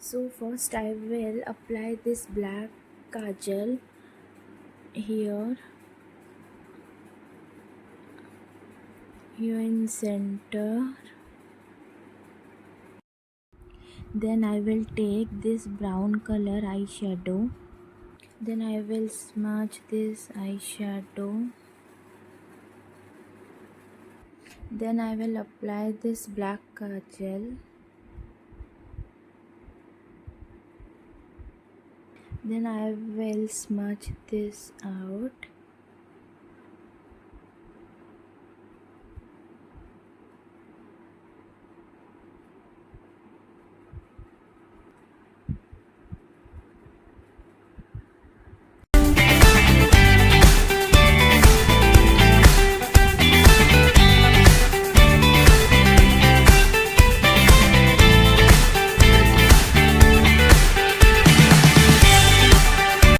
So first I will apply this black kajal here, in center. Then I will take this brown color eyeshadow. Then I will smudge this eyeshadow. Then I will apply this black kajal. Then I will smudge this out.